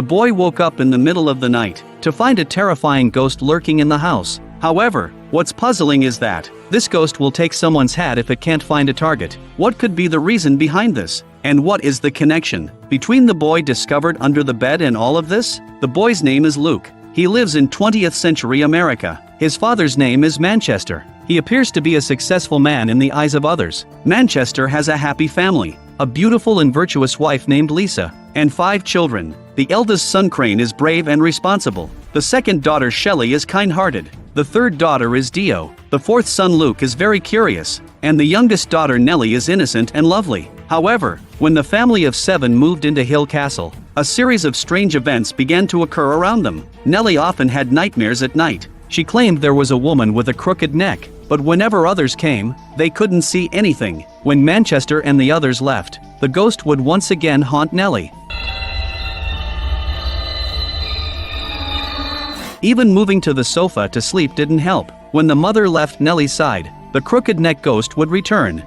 the boy woke up in the middle of the night to find a terrifying ghost lurking in the house. However, what's puzzling is that this ghost will take someone's hat if it can't find a target. What could be the reason behind this? And what is the connection between the boy discovered under the bed and all of this? The boy's name is Luke. He lives in 20th century America. His father's name is Manchester. He appears to be a successful man in the eyes of others. Manchester has a happy family, a beautiful and virtuous wife named Lisa, and 5 children. The eldest son Crane is brave and responsible. The second daughter Shelley is kind-hearted. The third daughter is Dio. The fourth son Luke is very curious, and the youngest daughter Nellie is innocent and lovely. However, when the family of 7 moved into Hill Castle, a series of strange events began to occur around them. Nellie often had nightmares at night. She claimed there was a woman with a crooked neck, but whenever others came, they couldn't see anything. When Manchester and the others left, the ghost would once again haunt Nellie. Even moving to the sofa to sleep didn't help. When the mother left Nellie's side, the crooked neck ghost would return.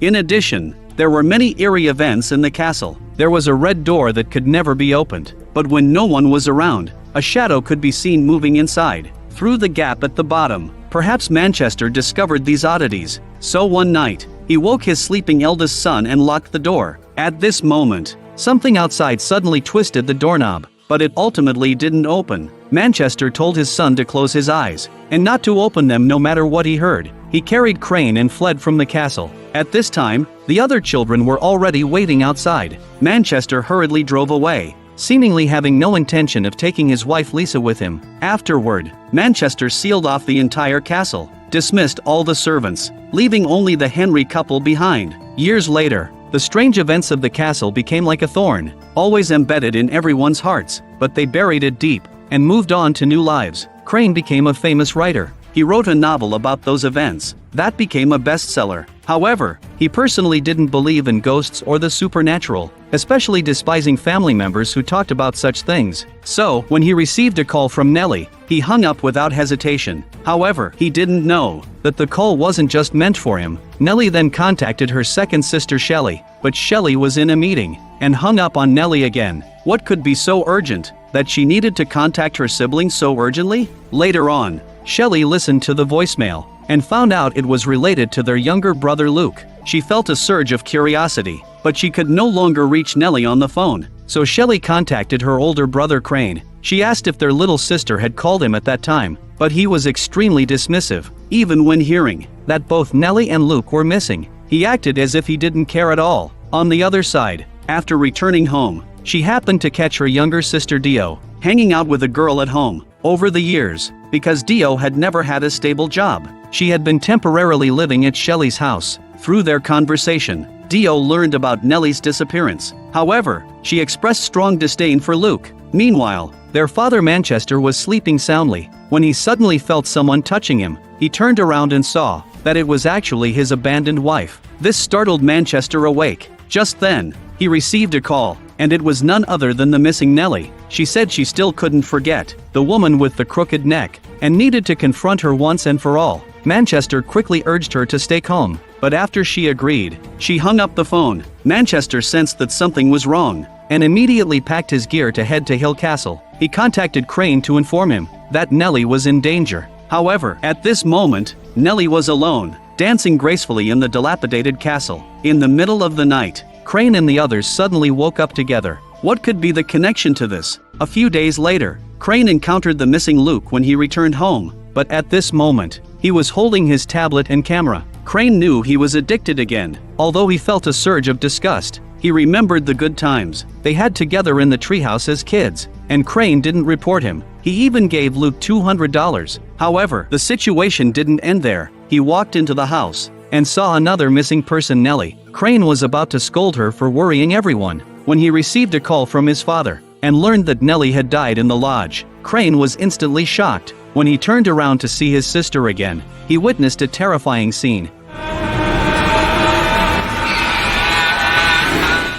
In addition, there were many eerie events in the castle. There was a red door that could never be opened, but when no one was around, a shadow could be seen moving inside, through the gap at the bottom. Perhaps Manchester discovered these oddities, so one night, he woke his sleeping eldest son and locked the door. At this moment, something outside suddenly twisted the doorknob, but it ultimately didn't open. Manchester told his son to close his eyes, and not to open them no matter what he heard. He carried Crane and fled from the castle. At this time, the other children were already waiting outside. Manchester hurriedly drove away, seemingly having no intention of taking his wife Lisa with him. Afterward, Manchester sealed off the entire castle, dismissed all the servants, leaving only the Henry couple behind. Years later, the strange events of the castle became like a thorn, always embedded in everyone's hearts, but they buried it deep and moved on to new lives. Crane became a famous writer. He wrote a novel about those events that became a bestseller. However, he personally didn't believe in ghosts or the supernatural, especially despising family members who talked about such things. So, when he received a call from Nellie, he hung up without hesitation. However, he didn't know that the call wasn't just meant for him. Nellie then contacted her second sister Shelley, but Shelley was in a meeting and hung up on Nellie again. What could be so urgent that she needed to contact her siblings so urgently? Later on, Shelley listened to the voicemail and found out it was related to their younger brother Luke. She felt a surge of curiosity, but she could no longer reach Nellie on the phone. So Shelley contacted her older brother Crane. She asked if their little sister had called him at that time, but he was extremely dismissive. Even when hearing that both Nellie and Luke were missing, he acted as if he didn't care at all. On the other side, after returning home, she happened to catch her younger sister Dio hanging out with a girl at home. Over the years, because Dio had never had a stable job, she had been temporarily living at Shelley's house. Through their conversation, Dio learned about Nellie's disappearance. However, she expressed strong disdain for Luke. Meanwhile, their father Manchester was sleeping soundly when he suddenly felt someone touching him. He turned around and saw that it was actually his abandoned wife. This startled Manchester awake. Just then, he received a call, and it was none other than the missing Nellie. She said she still couldn't forget the woman with the crooked neck and needed to confront her once and for all. Manchester quickly urged her to stay calm, but after she agreed, she hung up the phone. Manchester sensed that something was wrong and immediately packed his gear to head to Hill Castle. He contacted Crane to inform him that Nellie was in danger. However, at this moment, Nellie was alone, dancing gracefully in the dilapidated castle. In the middle of the night, Crane and the others suddenly woke up together. What could be the connection to this? A few days later, Crane encountered the missing Luke when he returned home, but at this moment, he was holding his tablet and camera. Crane knew he was addicted again. Although he felt a surge of disgust, he remembered the good times they had together in the treehouse as kids, and Crane didn't report him. He even gave Luke $200. However, the situation didn't end there. He walked into the house and saw another missing person, Nellie. Crane was about to scold her for worrying everyone when he received a call from his father and learned that Nellie had died in the lodge. Crane was instantly shocked. When he turned around to see his sister again, he witnessed a terrifying scene.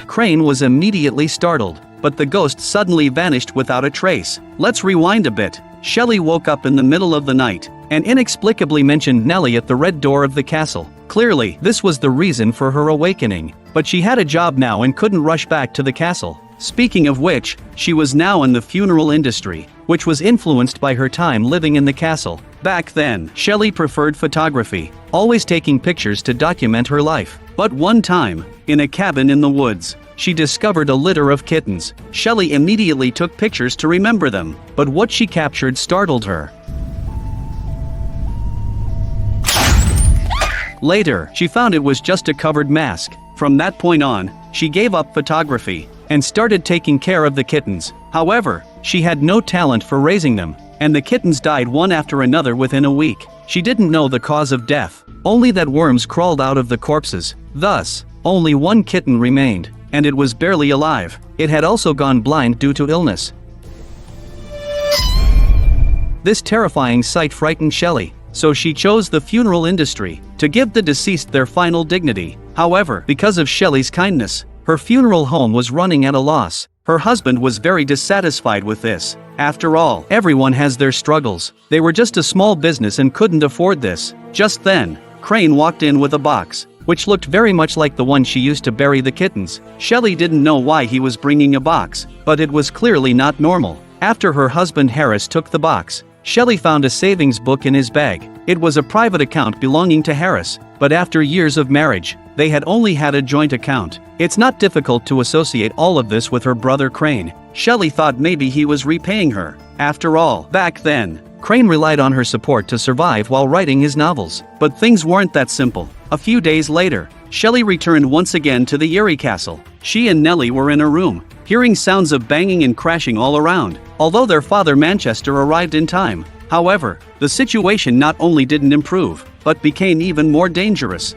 Crane was immediately startled, but the ghost suddenly vanished without a trace. Let's rewind a bit. Shelley woke up in the middle of the night and inexplicably mentioned Nellie at the red door of the castle. Clearly, this was the reason for her awakening. but she had a job now and couldn't rush back to the castle. Speaking of which, she was now in the funeral industry, which was influenced by her time living in the castle. Back then, Shelley preferred photography, always taking pictures to document her life. But one time, in a cabin in the woods, she discovered a litter of kittens. Shelley immediately took pictures to remember them, but what she captured startled her. Later, she found it was just a covered mask. From that point on, she gave up photography and started taking care of the kittens. However, she had no talent for raising them, and the kittens died one after another within a week. She didn't know the cause of death, only that worms crawled out of the corpses. Thus, only one kitten remained, and it was barely alive. It had also gone blind due to illness. This terrifying sight frightened Shelley, so she chose the funeral industry to give the deceased their final dignity. However, because of Shelley's kindness, her funeral home was running at a loss. Her husband was very dissatisfied with this. After all, everyone has their struggles. They were just a small business and couldn't afford this. Just then, Crane walked in with a box, which looked very much like the one she used to bury the kittens. Shelley didn't know why he was bringing a box, but it was clearly not normal. After her husband Harris took the box, Shelley found a savings book in his bag. It was a private account belonging to Harris, but after years of marriage, they had only had a joint account. It's not difficult to associate all of this with her brother Crane. Shelley thought maybe he was repaying her. After all, back then, Crane relied on her support to survive while writing his novels. But things weren't that simple. A few days later, Shelley returned once again to the Erie Castle. She and Nellie were in a room, hearing sounds of banging and crashing all around. Although their father Manchester arrived in time, however, the situation not only didn't improve, but became even more dangerous.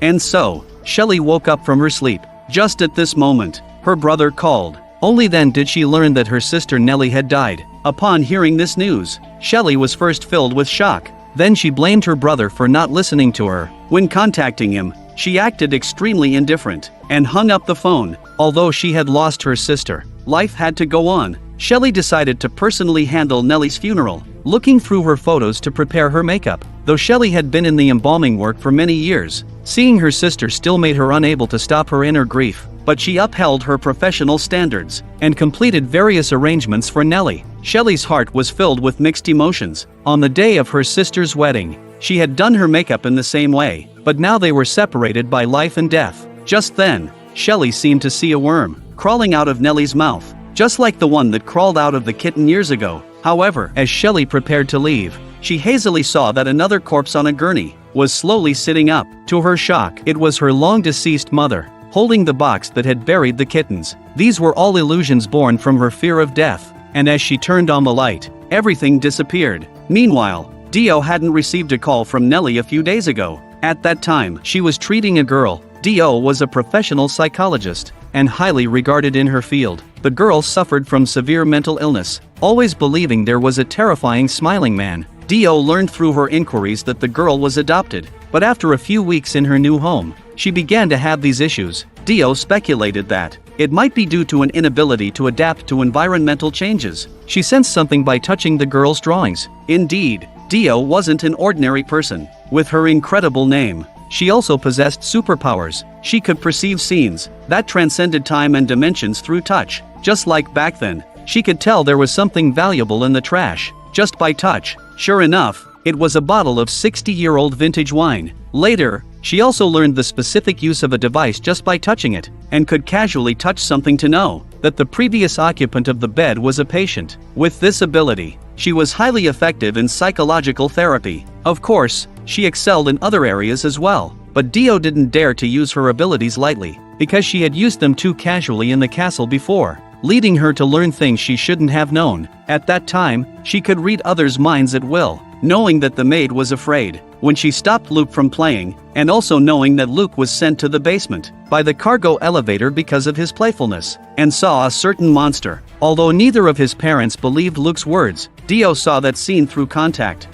And so, Shelley woke up from her sleep. Just at this moment, her brother called. Only then did she learn that her sister Nellie had died. Upon hearing this news, Shelley was first filled with shock. Then she blamed her brother for not listening to her. When contacting him, she acted extremely indifferent and hung up the phone. Although she had lost her sister, life had to go on. Shelley decided to personally handle Nellie's funeral, looking through her photos to prepare her makeup. Though Shelley had been in the embalming work for many years, seeing her sister still made her unable to stop her inner grief. But she upheld her professional standards and completed various arrangements for Nellie. Shelley's heart was filled with mixed emotions. On the day of her sister's wedding, she had done her makeup in the same way, but now they were separated by life and death. Just then, Shelley seemed to see a worm crawling out of Nellie's mouth, just like the one that crawled out of the kitten years ago. However, as Shelley prepared to leave, she hazily saw that another corpse on a gurney was slowly sitting up. To her shock, it was her long-deceased mother, holding the box that had buried the kittens. These were all illusions born from her fear of death, and as she turned on the light, everything disappeared. Meanwhile, Dio hadn't received a call from Nellie a few days ago. At that time, she was treating a girl. Dio was a professional psychologist and highly regarded in her field. The girl suffered from severe mental illness, always believing there was a terrifying smiling man. Dio learned through her inquiries that the girl was adopted, but after a few weeks in her new home, she began to have these issues. Dio speculated that it might be due to an inability to adapt to environmental changes. She sensed something by touching the girl's drawings. Indeed, Dio wasn't an ordinary person. With her incredible name, she also possessed superpowers. She could perceive scenes that transcended time and dimensions through touch. Just like back then, she could tell there was something valuable in the trash, just by touch. Sure enough, it was a bottle of 60-year-old vintage wine. Later, she also learned the specific use of a device just by touching it, and could casually touch something to know that the previous occupant of the bed was a patient. With this ability, she was highly effective in psychological therapy. Of course, she excelled in other areas as well, but Dio didn't dare to use her abilities lightly, because she had used them too casually in the castle before, leading her to learn things she shouldn't have known. At that time, she could read others' minds at will, knowing that the maid was afraid when she stopped Luke from playing, and also knowing that Luke was sent to the basement by the cargo elevator because of his playfulness, and saw a certain monster. Although neither of his parents believed Luke's words, Dio saw that scene through contact.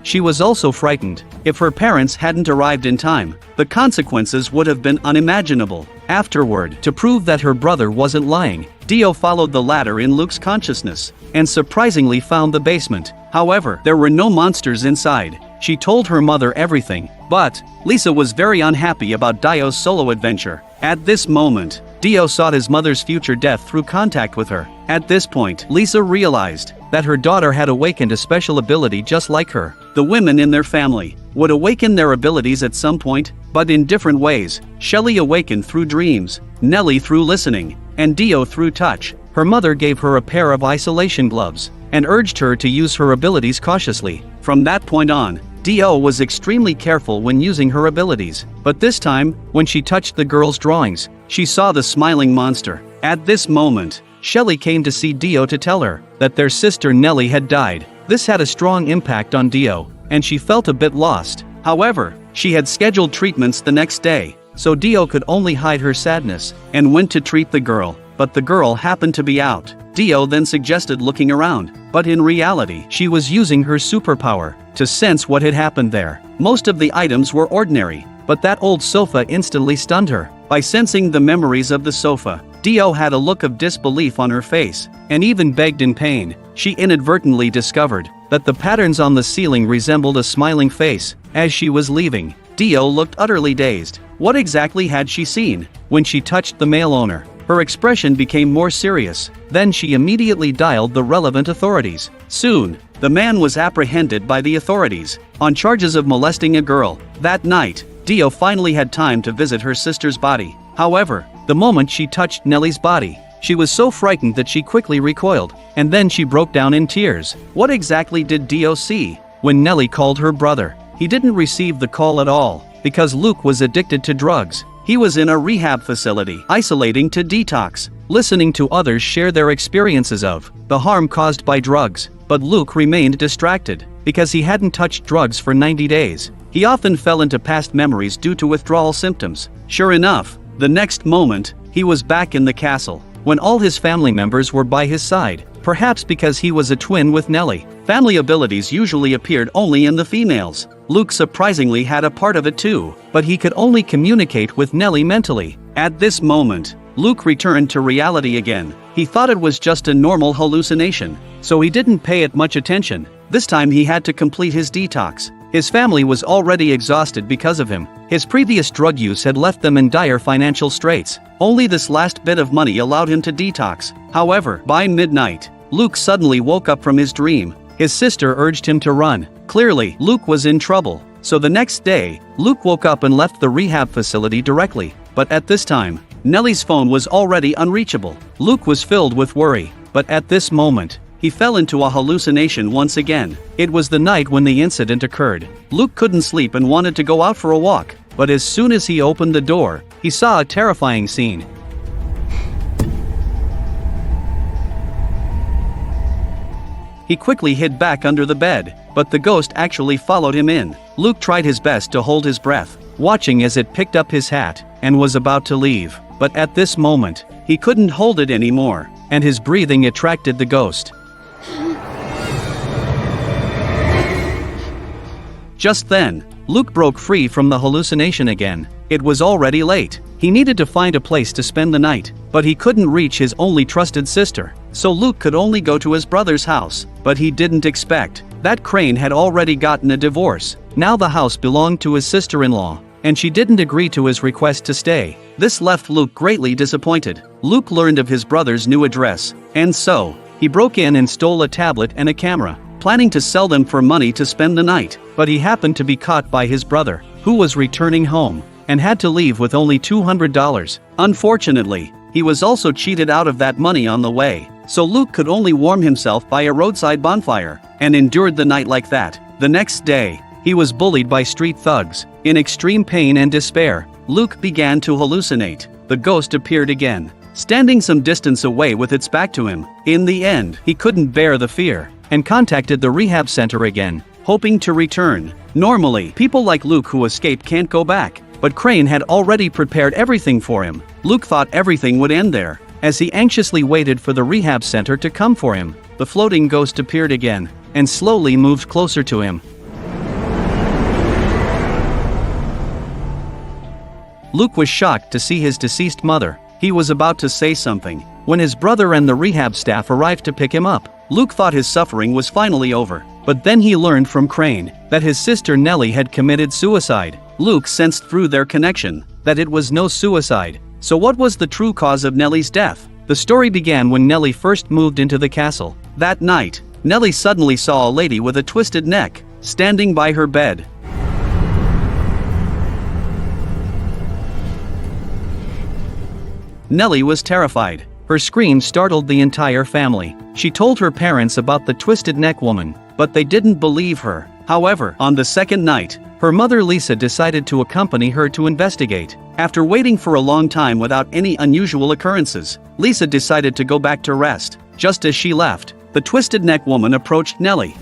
She was also frightened. If her parents hadn't arrived in time, the consequences would have been unimaginable. Afterward, to prove that her brother wasn't lying, Dio followed the ladder in Luke's consciousness, and surprisingly found the basement. However, there were no monsters inside. She told her mother everything, but Lisa was very unhappy about Dio's solo adventure. At this moment, Dio sought his mother's future death through contact with her. At this point, Lisa realized that her daughter had awakened a special ability just like her. The women in their family would awaken their abilities at some point, but in different ways. Shelley awakened through dreams, Nellie through listening, and Dio through touch. Her mother gave her a pair of isolation gloves and urged her to use her abilities cautiously. From that point on, Dio was extremely careful when using her abilities, but this time, when she touched the girl's drawings, she saw the smiling monster. At this moment, Shelley came to see Dio to tell her that their sister Nellie had died. This had a strong impact on Dio, and she felt a bit lost. However, she had scheduled treatments the next day, so Dio could only hide her sadness and went to treat the girl, but the girl happened to be out. Dio then suggested looking around, but in reality, she was using her superpower to sense what had happened there. Most of the items were ordinary, but that old sofa instantly stunned her. By sensing the memories of the sofa, Dio had a look of disbelief on her face, and even begged in pain. She inadvertently discovered that the patterns on the ceiling resembled a smiling face. As she was leaving, Dio looked utterly dazed. What exactly had she seen? When she touched the male owner, her expression became more serious. Then she immediately dialed the relevant authorities. Soon, the man was apprehended by the authorities on charges of molesting a girl. That night, Dio finally had time to visit her sister's body. However, the moment she touched Nellie's body, she was so frightened that she quickly recoiled, and then she broke down in tears. What exactly did Dio see when Nellie called her brother? He didn't receive the call at all, because Luke was addicted to drugs. He was in a rehab facility, isolating to detox, listening to others share their experiences of the harm caused by drugs. But Luke remained distracted, because he hadn't touched drugs for 90 days. He often fell into past memories due to withdrawal symptoms. Sure enough, the next moment, he was back in the castle, when all his family members were by his side. Perhaps because he was a twin with Nellie, family abilities usually appeared only in the females. Luke surprisingly had a part of it too, but he could only communicate with Nellie mentally. At this moment, Luke returned to reality again. He thought it was just a normal hallucination, so he didn't pay it much attention. This time he had to complete his detox. His family was already exhausted because of him. His previous drug use had left them in dire financial straits. Only this last bit of money allowed him to detox. However, by midnight, Luke suddenly woke up from his dream. His sister urged him to run. Clearly, Luke was in trouble. So the next day, Luke woke up and left the rehab facility directly. But at this time, Nellie's phone was already unreachable. Luke was filled with worry. But at this moment, he fell into a hallucination once again. It was the night when the incident occurred. Luke couldn't sleep and wanted to go out for a walk. But as soon as he opened the door, he saw a terrifying scene. He quickly hid back under the bed, but the ghost actually followed him in. Luke tried his best to hold his breath, watching as it picked up his hat and was about to leave. But at this moment, he couldn't hold it anymore, and his breathing attracted the ghost. Just then, Luke broke free from the hallucination again. It was already late. He needed to find a place to spend the night, but he couldn't reach his only trusted sister. So Luke could only go to his brother's house. But he didn't expect that Crane had already gotten a divorce. Now the house belonged to his sister-in-law, and she didn't agree to his request to stay. This left Luke greatly disappointed. Luke learned of his brother's new address, and so he broke in and stole a tablet and a camera, planning to sell them for money to spend the night. But he happened to be caught by his brother, who was returning home, and had to leave with only $200. Unfortunately, he was also cheated out of that money on the way, so Luke could only warm himself by a roadside bonfire, and endured the night like that. The next day, he was bullied by street thugs. In extreme pain and despair, Luke began to hallucinate. The ghost appeared again, standing some distance away with its back to him. In the end, he couldn't bear the fear, and contacted the rehab center again, hoping to return. Normally, people like Luke who escape can't go back, but Crane had already prepared everything for him. Luke thought everything would end there. As he anxiously waited for the rehab center to come for him, the floating ghost appeared again, and slowly moved closer to him. Luke was shocked to see his deceased mother. He was about to say something when his brother and the rehab staff arrived to pick him up. Luke thought his suffering was finally over. But then he learned from Crane that his sister Nellie had committed suicide. Luke sensed through their connection that it was no suicide. So what was the true cause of Nellie's death? The story began when Nellie first moved into the castle. That night, Nellie suddenly saw a lady with a twisted neck standing by her bed. Nellie was terrified. Her scream startled the entire family. She told her parents about the twisted neck woman, but they didn't believe her. However, on the second night, her mother Lisa decided to accompany her to investigate. After waiting for a long time without any unusual occurrences, Lisa decided to go back to rest. Just as she left, the twisted neck woman approached Nellie.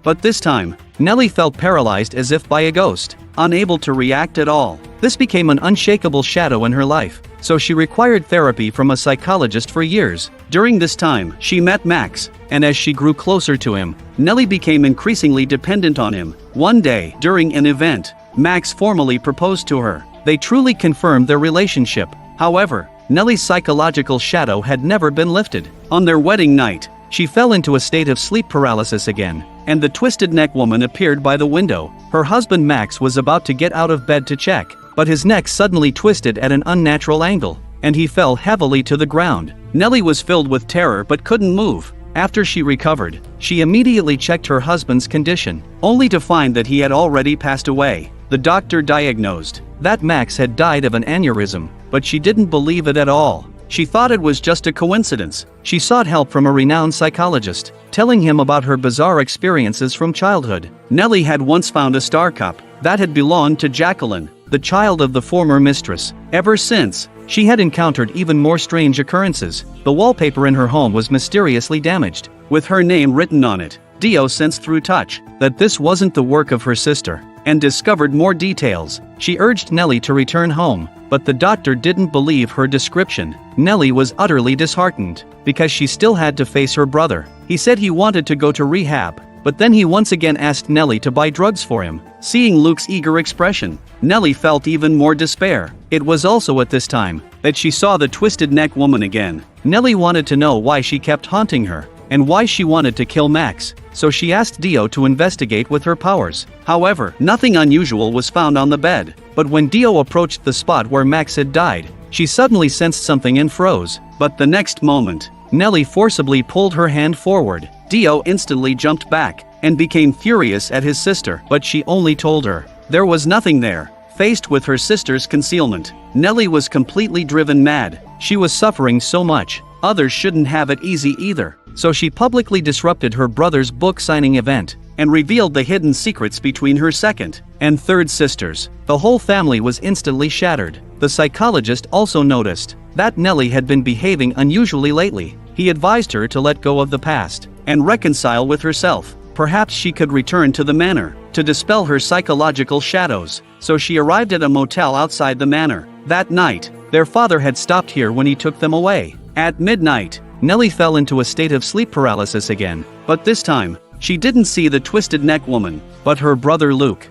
But this time, Nellie felt paralyzed as if by a ghost, unable to react at all. This became an unshakable shadow in her life, so she required therapy from a psychologist for years. During this time, she met Max, and as she grew closer to him, Nellie became increasingly dependent on him. One day, during an event, Max formally proposed to her. They truly confirmed their relationship. However, Nellie's psychological shadow had never been lifted. On their wedding night, she fell into a state of sleep paralysis again, and the twisted neck woman appeared by the window. Her husband Max was about to get out of bed to check, but his neck suddenly twisted at an unnatural angle, and he fell heavily to the ground. Nellie was filled with terror but couldn't move. After she recovered, she immediately checked her husband's condition, only to find that he had already passed away. The doctor diagnosed that Max had died of an aneurysm, but she didn't believe it at all. She thought it was just a coincidence. She sought help from a renowned psychologist, telling him about her bizarre experiences from childhood. Nellie had once found a star cup that had belonged to Jacqueline, the child of the former mistress. Ever since, she had encountered even more strange occurrences. The wallpaper in her home was mysteriously damaged, with her name written on it. Dio sensed through touch that this wasn't the work of her sister, and discovered more details. She urged Nellie to return home, but the doctor didn't believe her description. Nellie was utterly disheartened, because she still had to face her brother. He said he wanted to go to rehab, but then he once again asked Nellie to buy drugs for him. Seeing Luke's eager expression, Nellie felt even more despair. It was also at this time that she saw the twisted neck woman again. Nellie wanted to know why she kept haunting her, and why she wanted to kill Max, so she asked Dio to investigate with her powers. However, nothing unusual was found on the bed, but when Dio approached the spot where Max had died, she suddenly sensed something and froze. But the next moment, Nellie forcibly pulled her hand forward. Dio instantly jumped back, and became furious at his sister, but she only told her there was nothing there. Faced with her sister's concealment, Nellie was completely driven mad. She was suffering so much, others shouldn't have it easy either. So she publicly disrupted her brother's book signing event, and revealed the hidden secrets between her second and third sisters. The whole family was instantly shattered. The psychologist also noticed that Nellie had been behaving unusually lately. He advised her to let go of the past and reconcile with herself. Perhaps she could return to the manor to dispel her psychological shadows. So she arrived at a motel outside the manor. That night, their father had stopped here when he took them away. At midnight, Nellie fell into a state of sleep paralysis again, but this time, she didn't see the twisted neck woman, but her brother Luke.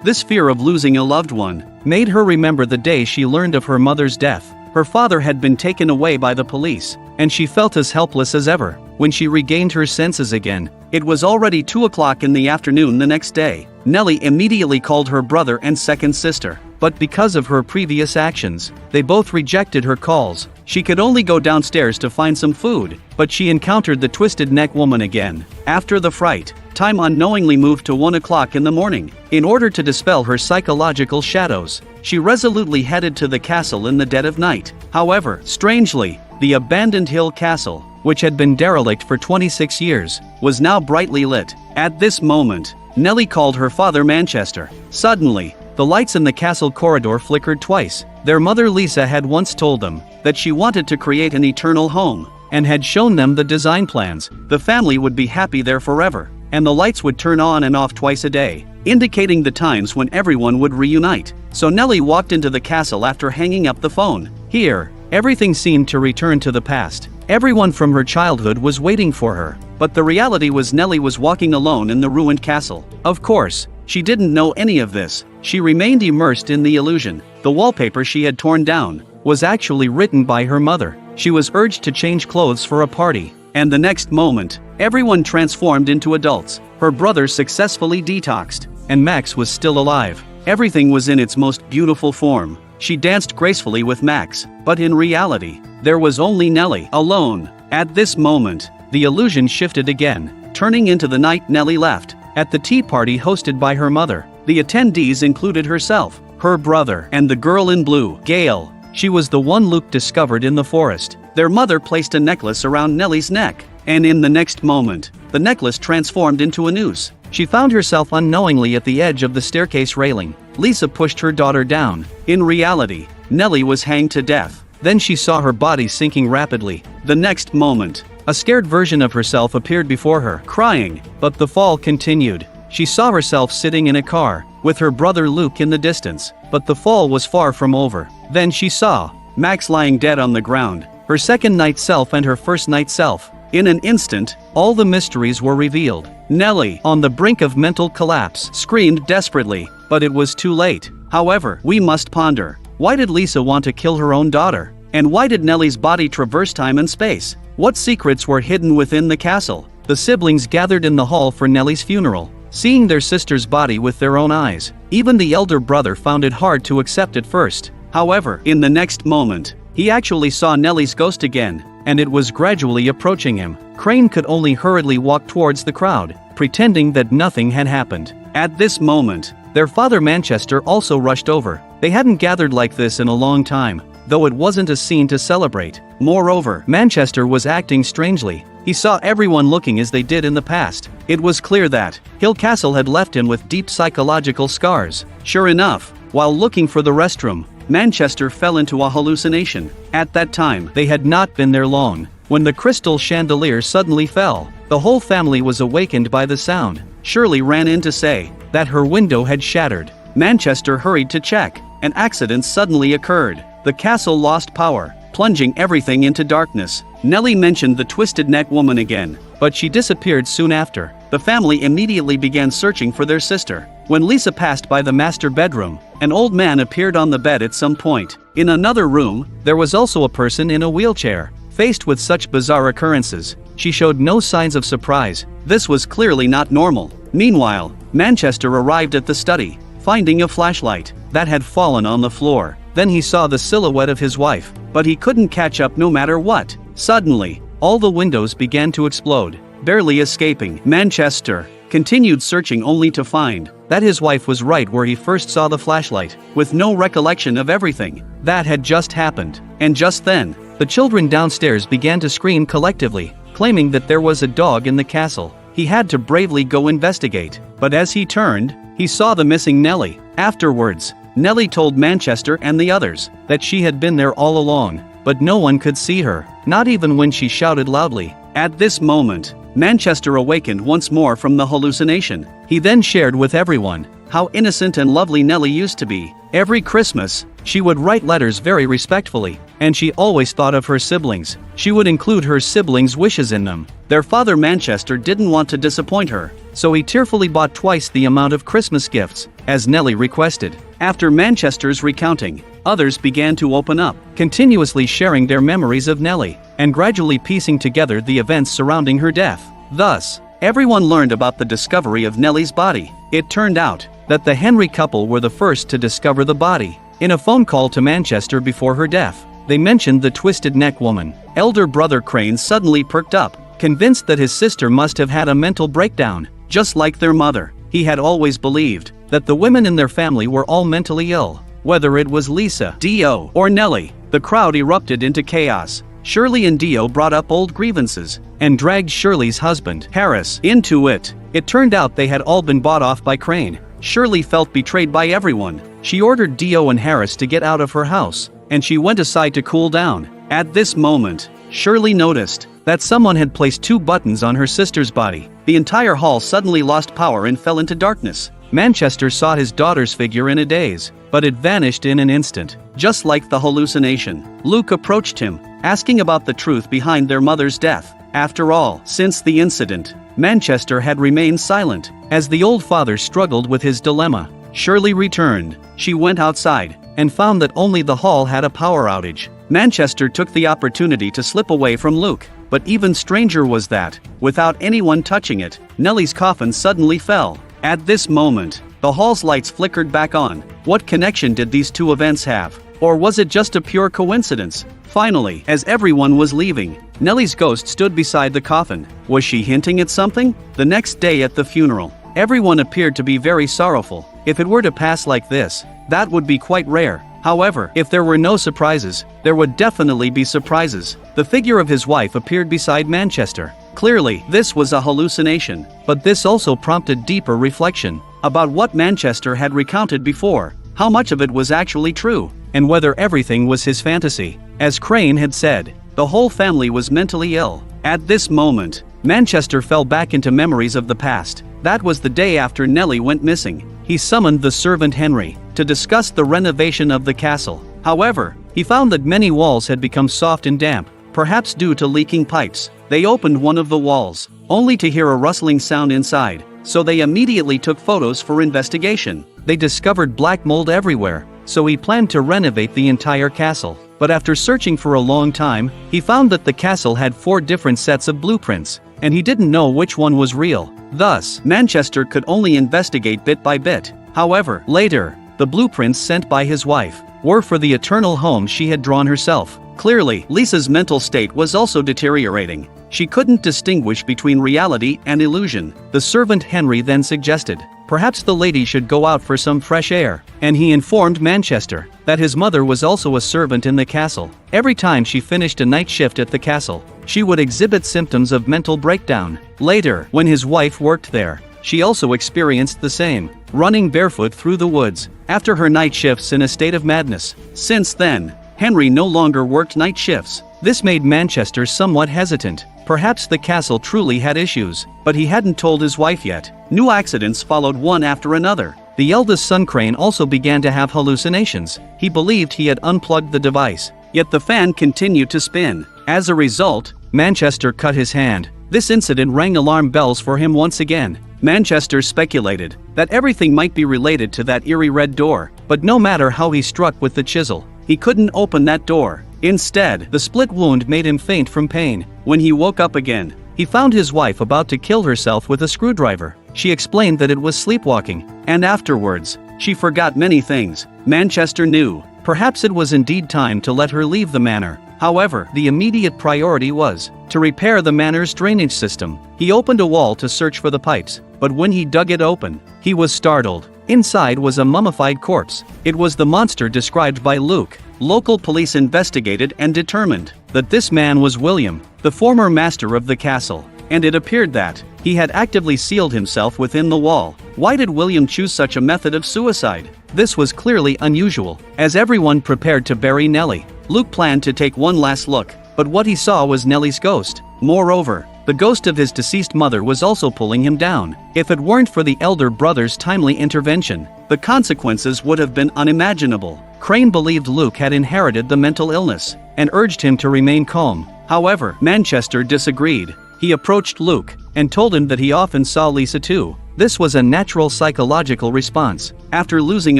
This fear of losing a loved one made her remember the day she learned of her mother's death. Her father had been taken away by the police, and she felt as helpless as ever. When she regained her senses again, it was already 2 o'clock in the afternoon the next day. Nellie immediately called her brother and second sister, but because of her previous actions, they both rejected her calls. She could only go downstairs to find some food, but she encountered the twisted neck woman again. After the fright, time unknowingly moved to 1 o'clock in the morning. In order to dispel her psychological shadows, she resolutely headed to the castle in the dead of night. However, strangely, the abandoned hill castle, which had been derelict for 26 years, was now brightly lit. At this moment, Nellie called her father Manchester. Suddenly, the lights in the castle corridor flickered twice. Their mother Lisa had once told them that she wanted to create an eternal home, and had shown them the design plans. The family would be happy there forever, and the lights would turn on and off twice a day, indicating the times when everyone would reunite. So Nellie walked into the castle after hanging up the phone. Here, everything seemed to return to the past. Everyone from her childhood was waiting for her, but the reality was Nellie was walking alone in the ruined castle. Of course, she didn't know any of this. she remained immersed in the illusion. The wallpaper she had torn down was actually written by her mother. She was urged to change clothes for a party, and the next moment, everyone transformed into adults. Her brother successfully detoxed, and Max was still alive. Everything was in its most beautiful form. She danced gracefully with Max, but in reality, there was only Nellie alone. At this moment, the illusion shifted again, turning into the night Nellie left. At the tea party hosted by her mother, the attendees included herself, her brother, and the girl in blue, Gail. She was the one Luke discovered in the forest. Their mother placed a necklace around Nellie's neck, and in the next moment, the necklace transformed into a noose. She found herself unknowingly at the edge of the staircase railing. Lisa pushed her daughter down. In reality, Nellie was hanged to death. Then she saw her body sinking rapidly. The next moment, a scared version of herself appeared before her, crying, but the fall continued. She saw herself sitting in a car, with her brother Luke in the distance, but the fall was far from over. Then she saw Max lying dead on the ground, her second night self and her first night self. In an instant, all the mysteries were revealed. Nellie, on the brink of mental collapse, screamed desperately, but it was too late. However, we must ponder, why did Lisa want to kill her own daughter? And why did Nellie's body traverse time and space? What secrets were hidden within the castle? The siblings gathered in the hall for Nellie's funeral, seeing their sister's body with their own eyes. Even the elder brother found it hard to accept at first. However, in the next moment, he actually saw Nellie's ghost again, and it was gradually approaching him. Crane could only hurriedly walk towards the crowd, pretending that nothing had happened. At this moment, their father Manchester also rushed over. They hadn't gathered like this in a long time, though it wasn't a scene to celebrate. Moreover, Manchester was acting strangely. He saw everyone looking as they did in the past. It was clear that Hill Castle had left him with deep psychological scars. Sure enough, while looking for the restroom, Manchester fell into a hallucination. At that time, they had not been there long, when the crystal chandelier suddenly fell. The whole family was awakened by the sound. Shirley ran in to say that her window had shattered. Manchester hurried to check. An accident suddenly occurred. The castle lost power, plunging everything into darkness. Nellie mentioned the twisted neck woman again, but she disappeared soon after. The family immediately began searching for their sister. When Lisa passed by the master bedroom, an old man appeared on the bed at some point. In another room, there was also a person in a wheelchair. Faced with such bizarre occurrences, she showed no signs of surprise. This was clearly not normal. Meanwhile, Manchester arrived at the study, finding a flashlight that had fallen on the floor. Then he saw the silhouette of his wife, but he couldn't catch up no matter what. Suddenly, all the windows began to explode, barely escaping. Manchester continued searching only to find that his wife was right where he first saw the flashlight, with no recollection of everything that had just happened. And just then, the children downstairs began to scream collectively, claiming that there was a dog in the castle. He had to bravely go investigate, but as he turned, he saw the missing Nellie. Afterwards, Nellie told Manchester and the others that she had been there all along, but no one could see her, not even when she shouted loudly. At this moment, Manchester awakened once more from the hallucination. He then shared with everyone how innocent and lovely Nellie used to be. Every Christmas, she would write letters very respectfully, and she always thought of her siblings. She would include her siblings' wishes in them. Their father Manchester didn't want to disappoint her, so he tearfully bought twice the amount of Christmas gifts, as Nellie requested. After Manchester's recounting, others began to open up, continuously sharing their memories of Nellie, and gradually piecing together the events surrounding her death. Thus, everyone learned about the discovery of Nellie's body. It turned out that the Henry couple were the first to discover the body. In a phone call to Manchester before her death, they mentioned the twisted neck woman. Elder brother Crane suddenly perked up, convinced that his sister must have had a mental breakdown, just like their mother. He had always believed that the women in their family were all mentally ill. Whether it was Lisa, Dio, or Nellie, the crowd erupted into chaos. Shirley and Dio brought up old grievances and dragged Shirley's husband, Harris, into it. It turned out they had all been bought off by Crane. Shirley felt betrayed by everyone. She ordered Dio and Harris to get out of her house, and she went aside to cool down. At this moment, Shirley noticed that someone had placed 2 buttons on her sister's body. The entire hall suddenly lost power and fell into darkness. Manchester saw his daughter's figure in a daze, but it vanished in an instant, just like the hallucination. Luke approached him, asking about the truth behind their mother's death. After all, since the incident, Manchester had remained silent, as the old father struggled with his dilemma. Shirley returned. She went outside and found that only the hall had a power outage. Manchester took the opportunity to slip away from Luke, but even stranger was that, without anyone touching it, Nellie's coffin suddenly fell. At this moment, the hall's lights flickered back on. What connection did these two events have? Or was it just a pure coincidence? Finally, as everyone was leaving, Nellie's ghost stood beside the coffin. Was she hinting at something? The next day at the funeral, everyone appeared to be very sorrowful. If it were to pass like this, that would be quite rare. However, if there were no surprises, there would definitely be surprises. The figure of his wife appeared beside Manchester. Clearly, this was a hallucination, but this also prompted deeper reflection about what Manchester had recounted before, how much of it was actually true, and whether everything was his fantasy. As Crane had said, the whole family was mentally ill. At this moment, Manchester fell back into memories of the past. That was the day after Nellie went missing. He summoned the servant Henry to discuss the renovation of the castle. However, he found that many walls had become soft and damp, perhaps due to leaking pipes. They opened one of the walls, only to hear a rustling sound inside, so they immediately took photos for investigation. They discovered black mold everywhere, so he planned to renovate the entire castle. But after searching for a long time, he found that the castle had 4 different sets of blueprints, and he didn't know which one was real. Thus, Manchester could only investigate bit by bit. However, later, the blueprints sent by his wife were for the eternal home she had drawn herself. Clearly, Lisa's mental state was also deteriorating. She couldn't distinguish between reality and illusion. The servant Henry then suggested, perhaps the lady should go out for some fresh air, and he informed Manchester that his mother was also a servant in the castle. Every time she finished a night shift at the castle, she would exhibit symptoms of mental breakdown. Later, when his wife worked there, she also experienced the same, running barefoot through the woods after her night shifts in a state of madness. Since then, Henry no longer worked night shifts. This made Manchester somewhat hesitant. Perhaps the castle truly had issues, but he hadn't told his wife yet. New accidents followed one after another. The eldest son Crane also began to have hallucinations. He believed he had unplugged the device, yet the fan continued to spin. As a result, Manchester cut his hand. This incident rang alarm bells for him once again. Manchester speculated that everything might be related to that eerie red door, but no matter how he struck with the chisel, he couldn't open that door. Instead, the split wound made him faint from pain. When he woke up again, he found his wife about to kill herself with a screwdriver. She explained that it was sleepwalking, and afterwards, she forgot many things. Manchester knew, perhaps it was indeed time to let her leave the manor. However, the immediate priority was to repair the manor's drainage system. He opened a wall to search for the pipes, but when he dug it open, he was startled. Inside was a mummified corpse. It was the monster described by Luke. Local police investigated and determined that this man was William, the former master of the castle, and it appeared that he had actively sealed himself within the wall. Why did William choose such a method of suicide? This was clearly unusual. As everyone prepared to bury Nellie, Luke planned to take one last look, but what he saw was Nellie's ghost. Moreover, the ghost of his deceased mother was also pulling him down. If it weren't for the elder brother's timely intervention, the consequences would have been unimaginable. Crane believed Luke had inherited the mental illness and urged him to remain calm. However, Manchester disagreed. He approached Luke and told him that he often saw Lisa too. This was a natural psychological response after losing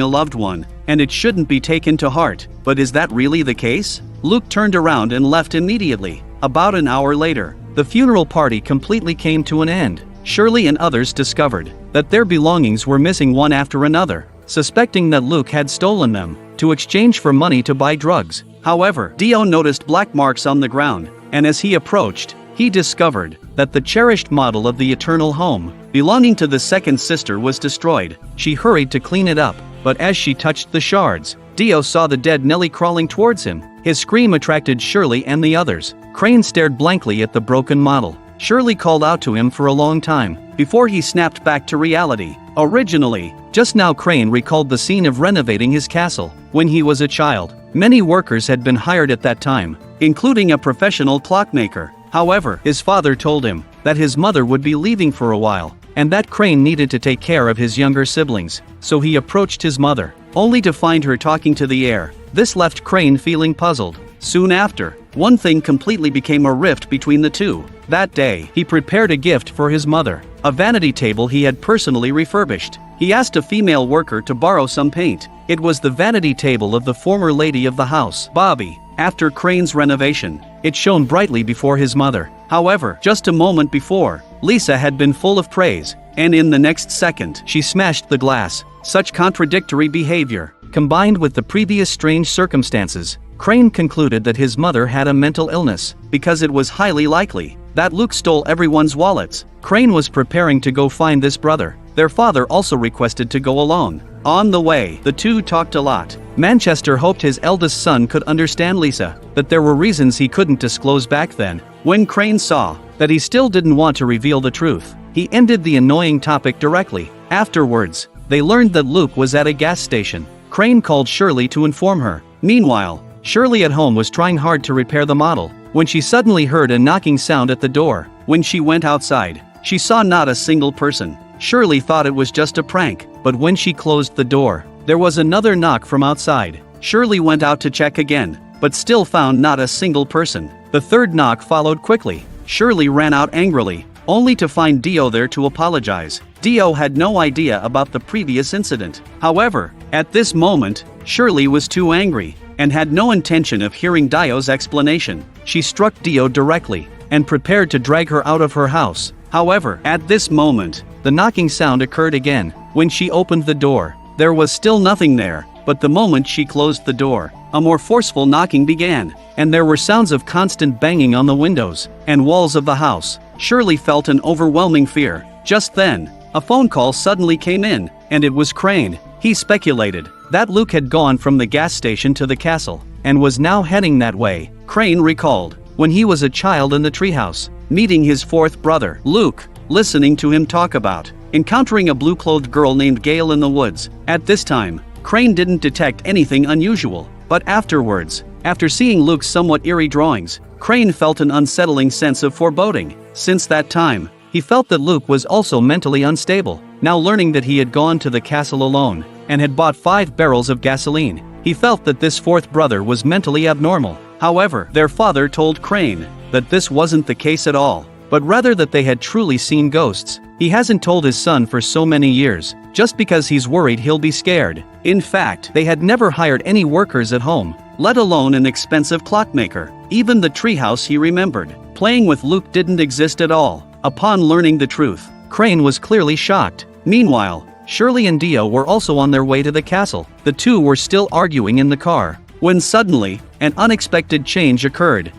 a loved one, and it shouldn't be taken to heart. But is that really the case? Luke turned around and left immediately. About an hour later, the funeral party completely came to an end. Shirley and others discovered that their belongings were missing one after another, suspecting that Luke had stolen them to exchange for money to buy drugs. However, Dio noticed black marks on the ground, and as he approached, he discovered that the cherished model of the eternal home belonging to the second sister was destroyed. She hurried to clean it up, but as she touched the shards, Dio saw the dead Nellie crawling towards him. His scream attracted Shirley and the others. Crane stared blankly at the broken model. Shirley called out to him for a long time before he snapped back to reality. Originally, just now Crane recalled the scene of renovating his castle when he was a child. Many workers had been hired at that time, including a professional clockmaker. However, his father told him that his mother would be leaving for a while, and that Crane needed to take care of his younger siblings. So he approached his mother, only to find her talking to the air. This left Crane feeling puzzled. Soon after, one thing completely became a rift between the two. That day, he prepared a gift for his mother, a vanity table he had personally refurbished. He asked a female worker to borrow some paint. It was the vanity table of the former lady of the house, Bobby. After Crane's renovation, it shone brightly before his mother. However, just a moment before, Lisa had been full of praise, and in the next second, she smashed the glass. Such contradictory behavior, combined with the previous strange circumstances, Crane concluded that his mother had a mental illness, because it was highly likely that Luke stole everyone's wallets. Crane was preparing to go find this brother. Their father also requested to go along. On the way, the two talked a lot. Manchester hoped his eldest son could understand Lisa, but there were reasons he couldn't disclose back then. When Crane saw that he still didn't want to reveal the truth, he ended the annoying topic directly. Afterwards, they learned that Luke was at a gas station. Crane called Shirley to inform her. Meanwhile, Shirley at home was trying hard to repair the model, when she suddenly heard a knocking sound at the door. When she went outside, she saw not a single person. Shirley thought it was just a prank, but when she closed the door, there was another knock from outside. Shirley went out to check again, but still found not a single person. The third knock followed quickly. Shirley ran out angrily, only to find Dio there to apologize. Dio had no idea about the previous incident. However, at this moment, Shirley was too angry, and had no intention of hearing Dio's explanation. She struck Dio directly, and prepared to drag her out of her house. However, at this moment, the knocking sound occurred again. When she opened the door, there was still nothing there, but the moment she closed the door, a more forceful knocking began, and there were sounds of constant banging on the windows and walls of the house. Shirley felt an overwhelming fear. Just then, a phone call suddenly came in, and it was Crane. He speculated that Luke had gone from the gas station to the castle, and was now heading that way. Crane recalled when he was a child in the treehouse, meeting his fourth brother, Luke, listening to him talk about encountering a blue-clothed girl named Gail in the woods. At this time, Crane didn't detect anything unusual, but afterwards, after seeing Luke's somewhat eerie drawings, Crane felt an unsettling sense of foreboding. Since that time, he felt that Luke was also mentally unstable. Now learning that he had gone to the castle alone, and had bought 5 barrels of gasoline, he felt that this fourth brother was mentally abnormal. However, their father told Crane that this wasn't the case at all, but rather that they had truly seen ghosts. He hasn't told his son for so many years, just because he's worried he'll be scared. In fact, they had never hired any workers at home, let alone an expensive clockmaker. Even the treehouse he remembered playing with Luke didn't exist at all. Upon learning the truth, Crane was clearly shocked. Meanwhile, Shirley and Dio were also on their way to the castle. The two were still arguing in the car, when suddenly, an unexpected change occurred.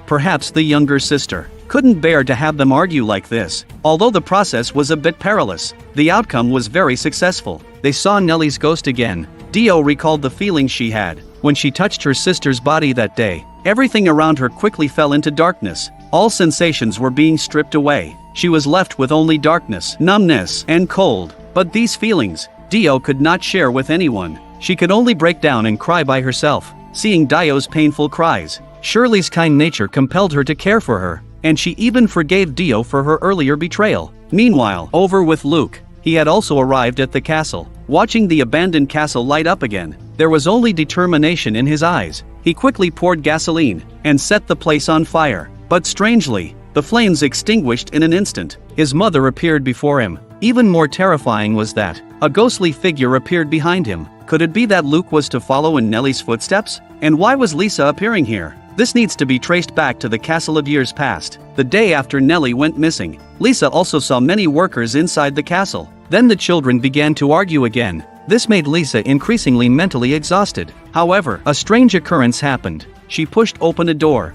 Perhaps the younger sister couldn't bear to have them argue like this. Although the process was a bit perilous, the outcome was very successful. They saw Nellie's ghost again. Dio recalled the feeling she had when she touched her sister's body that day. Everything around her quickly fell into darkness. All sensations were being stripped away. She was left with only darkness, numbness, and cold. But these feelings, Dio could not share with anyone. She could only break down and cry by herself. Seeing Dio's painful cries, Shirley's kind nature compelled her to care for her, and she even forgave Dio for her earlier betrayal. Meanwhile, over with Luke. He had also arrived at the castle. Watching the abandoned castle light up again, there was only determination in his eyes. He quickly poured gasoline and set the place on fire. But strangely, the flames extinguished in an instant. His mother appeared before him. Even more terrifying was that a ghostly figure appeared behind him. Could it be that Luke was to follow in Nellie's footsteps? And why was Lisa appearing here? This needs to be traced back to the castle of years past. The day after Nellie went missing, Lisa also saw many workers inside the castle. Then the children began to argue again. This made Lisa increasingly mentally exhausted. However, a strange occurrence happened. She pushed open a door,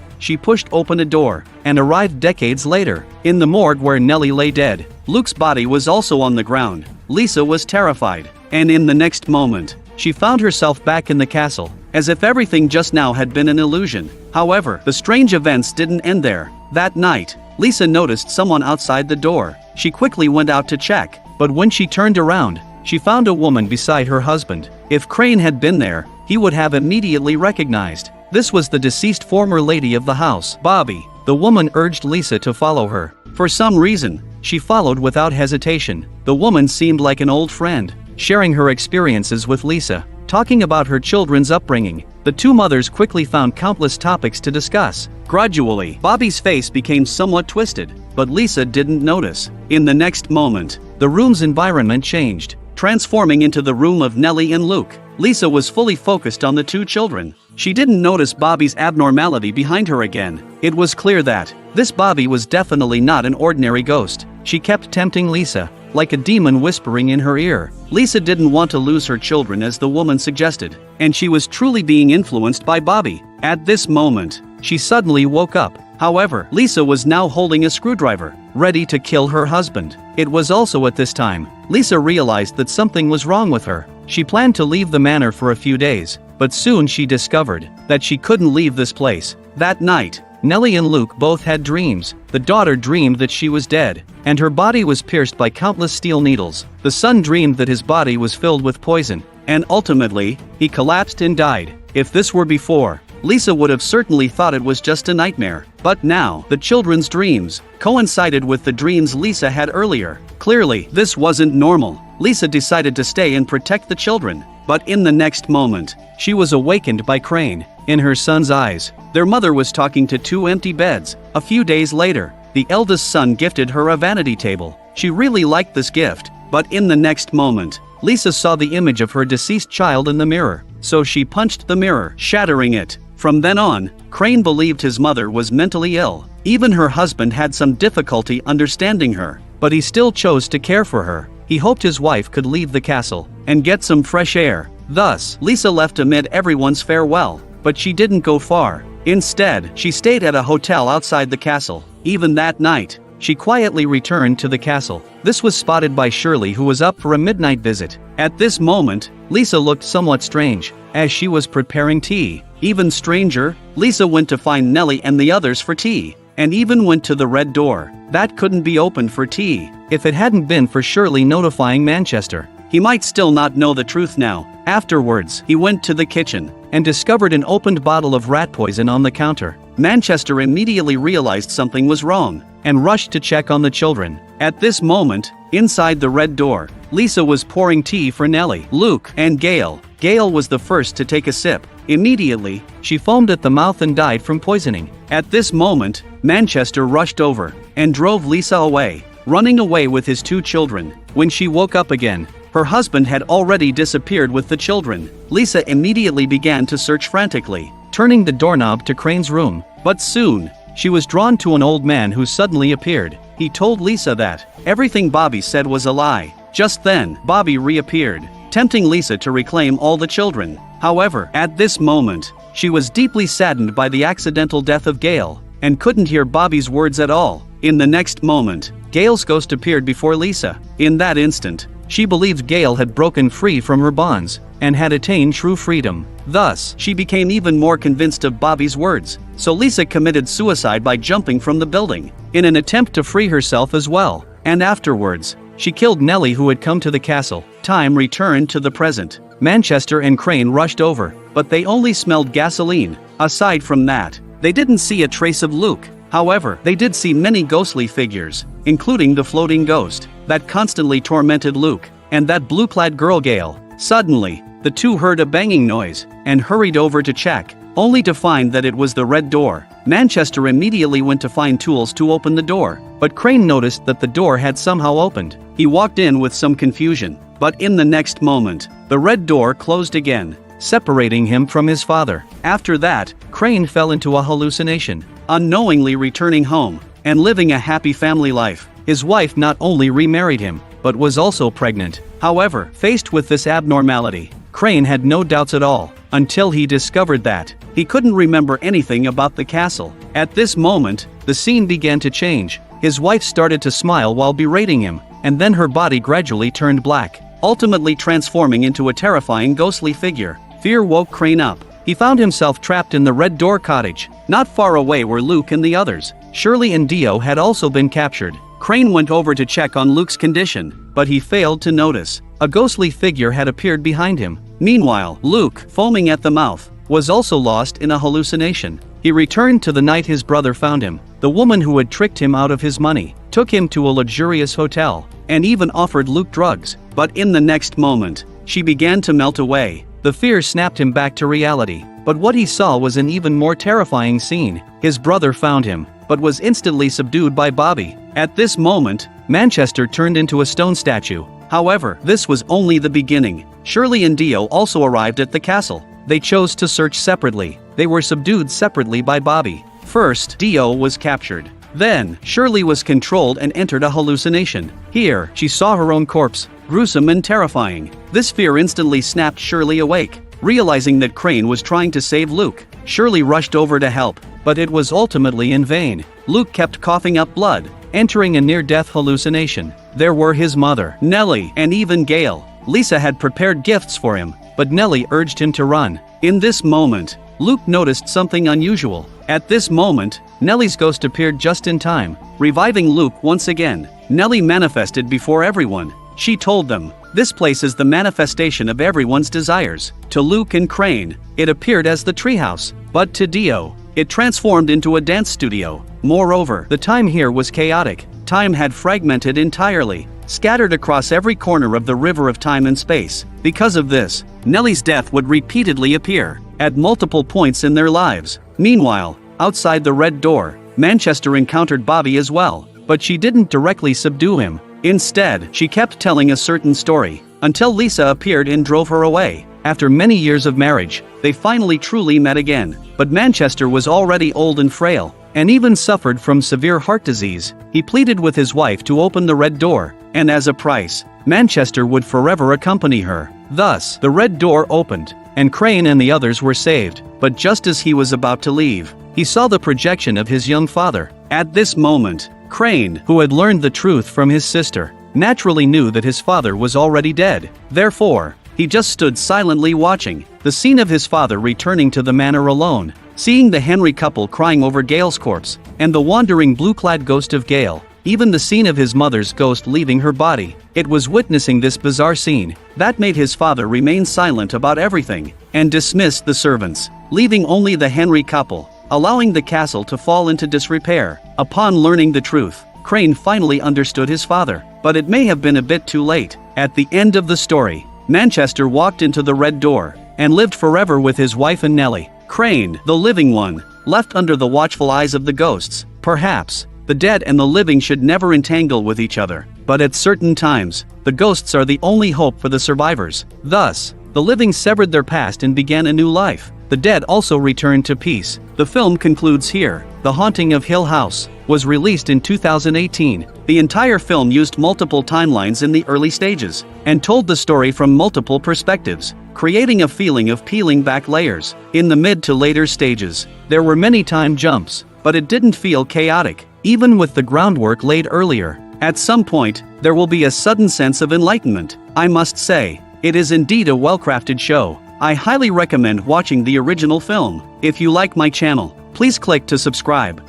and arrived decades later, in the morgue where Nellie lay dead. Luke's body was also on the ground. Lisa was terrified, and in the next moment, she found herself back in the castle, as if everything just now had been an illusion. However, the strange events didn't end there. That night, Lisa noticed someone outside the door. She quickly went out to check, but when she turned around, she found a woman beside her husband. If Crane had been there, he would have immediately recognized. This was the deceased former lady of the house, Bobby. The woman urged Lisa to follow her. For some reason, she followed without hesitation. The woman seemed like an old friend, sharing her experiences with Lisa, talking about her children's upbringing, The two mothers quickly found countless topics to discuss. Gradually, Bobby's face became somewhat twisted, but Lisa didn't notice. In the next moment, the room's environment changed, transforming into the room of Nellie and Luke. Lisa was fully focused on the two children. She didn't notice Bobby's abnormality behind her again. It was clear that this Bobby was definitely not an ordinary ghost. She kept tempting Lisa, like a demon whispering in her ear. Lisa didn't want to lose her children as the woman suggested, and she was truly being influenced by Bobby. At this moment, she suddenly woke up. However, Lisa was now holding a screwdriver, ready to kill her husband. It was also at this time, Lisa realized that something was wrong with her. She planned to leave the manor for a few days, but soon she discovered that she couldn't leave this place. That night, Nellie and Luke both had dreams. The daughter dreamed that she was dead, and her body was pierced by countless steel needles. The son dreamed that his body was filled with poison, and ultimately, he collapsed and died. If this were before, Lisa would have certainly thought it was just a nightmare. But now, the children's dreams coincided with the dreams Lisa had earlier. Clearly, this wasn't normal. Lisa decided to stay and protect the children. But in the next moment, she was awakened by Crane. In her son's eyes, their mother was talking to two empty beds. A few days later, the eldest son gifted her a vanity table. She really liked this gift, but in the next moment, Lisa saw the image of her deceased child in the mirror, so she punched the mirror, shattering it. From then on, Crane believed his mother was mentally ill. Even her husband had some difficulty understanding her, but he still chose to care for her. He hoped his wife could leave the castle and get some fresh air. Thus, Lisa left amid everyone's farewell, but she didn't go far. Instead, she stayed at a hotel outside the castle. Even that night, she quietly returned to the castle. This was spotted by Shirley, who was up for a midnight visit. At this moment, Lisa looked somewhat strange, as she was preparing tea. Even stranger, Lisa went to find Nellie and the others for tea, and even went to the red door. That couldn't be opened for tea. If it hadn't been for Shirley notifying Manchester, he might still not know the truth now. Afterwards, he went to the kitchen and discovered an opened bottle of rat poison on the counter. Manchester immediately realized something was wrong and rushed to check on the children. At this moment, inside the red door, Lisa was pouring tea for Nellie, Luke, and Gail. Gail was the first to take a sip. Immediately, she foamed at the mouth and died from poisoning. At this moment, Manchester rushed over and drove Lisa away, running away with his two children. When she woke up again, her husband had already disappeared with the children. Lisa immediately began to search frantically, turning the doorknob to Crane's room. But soon, she was drawn to an old man who suddenly appeared. He told Lisa that everything Bobby said was a lie. Just then, Bobby reappeared, tempting Lisa to reclaim all the children. However, at this moment, she was deeply saddened by the accidental death of Gail, and couldn't hear Bobby's words at all. In the next moment, Gail's ghost appeared before Lisa. In that instant, she believed Gail had broken free from her bonds and had attained true freedom. Thus, she became even more convinced of Bobby's words. So Lisa committed suicide by jumping from the building, in an attempt to free herself as well. And afterwards, she killed Nellie, who had come to the castle. Time returned to the present. Manchester and Crane rushed over, but they only smelled gasoline. Aside from that, they didn't see a trace of Luke. However, they did see many ghostly figures, including the floating ghost that constantly tormented Luke, and that blue-clad girl Gail. Suddenly, the two heard a banging noise and hurried over to check, only to find that it was the red door. Manchester immediately went to find tools to open the door, but Crane noticed that the door had somehow opened. He walked in with some confusion, but in the next moment, the red door closed again, separating him from his father. After that, Crane fell into a hallucination, unknowingly returning home and living a happy family life. His wife not only remarried him, but was also pregnant. However, faced with this abnormality, Crane had no doubts at all, until he discovered that he couldn't remember anything about the castle. At this moment, the scene began to change. His wife started to smile while berating him, and then her body gradually turned black, ultimately transforming into a terrifying ghostly figure. Fear woke Crane up. He found himself trapped in the Red Door cottage. Not far away were Luke and the others. Shirley and Dio had also been captured. Crane went over to check on Luke's condition, but he failed to notice a ghostly figure had appeared behind him. Meanwhile, Luke, foaming at the mouth, was also lost in a hallucination. He returned to the night his brother found him. The woman who had tricked him out of his money took him to a luxurious hotel and even offered Luke drugs. But in the next moment, she began to melt away. The fear snapped him back to reality. But what he saw was an even more terrifying scene. His brother found him, but was instantly subdued by Bobby. At this moment, Manchester turned into a stone statue. However, this was only the beginning. Shirley and Dio also arrived at the castle. They chose to search separately. They were subdued separately by Bobby. First, Dio was captured. Then, Shirley was controlled and entered a hallucination. Here, she saw her own corpse, gruesome and terrifying. This fear instantly snapped Shirley awake. Realizing that Crane was trying to save Luke, Shirley rushed over to help, but it was ultimately in vain. Luke kept coughing up blood, entering a near-death hallucination. There were his mother, Nellie, and even Gail. Lisa had prepared gifts for him, but Nellie urged him to run. In this moment, Luke noticed something unusual. At this moment, Nellie's ghost appeared just in time, reviving Luke once again. Nellie manifested before everyone. She told them, "This place is the manifestation of everyone's desires." To Luke and Crane, it appeared as the treehouse, but to Dio, it transformed into a dance studio. Moreover, the time here was chaotic. Time had fragmented entirely, scattered across every corner of the river of time and space. Because of this, Nellie's death would repeatedly appear, at multiple points in their lives. Meanwhile, outside the Red Door, Manchester encountered Bobby as well, but she didn't directly subdue him. Instead, she kept telling a certain story, until Lisa appeared and drove her away. After many years of marriage, they finally truly met again. But Manchester was already old and frail, and even suffered from severe heart disease. He pleaded with his wife to open the Red Door, and as a price, Manchester would forever accompany her. Thus, the Red Door opened, and Crane and the others were saved. But just as he was about to leave, he saw the projection of his young father. At this moment, Crane, who had learned the truth from his sister, naturally knew that his father was already dead. Therefore, he just stood silently watching the scene of his father returning to the manor alone, seeing the Henry couple crying over Gail's corpse, and the wandering blue-clad ghost of Gail, even the scene of his mother's ghost leaving her body. It was witnessing this bizarre scene that made his father remain silent about everything, and dismissed the servants, leaving only the Henry couple, allowing the castle to fall into disrepair. Upon learning the truth, Crane finally understood his father, but it may have been a bit too late. At the end of the story, Manchester walked into the Red Door, and lived forever with his wife and Nellie. Crane, the living one, left under the watchful eyes of the ghosts. Perhaps, the dead and the living should never entangle with each other, but at certain times, the ghosts are the only hope for the survivors. Thus, the living severed their past and began a new life. The dead also returned to peace. The film concludes here. The Haunting of Hill House was released in 2018. The entire film used multiple timelines in the early stages, and told the story from multiple perspectives, creating a feeling of peeling back layers. In the mid to later stages, there were many time jumps, but it didn't feel chaotic, even with the groundwork laid earlier. At some point, there will be a sudden sense of enlightenment. I must say, it is indeed a well-crafted show. I highly recommend watching the original film. If you like my channel, please click to subscribe.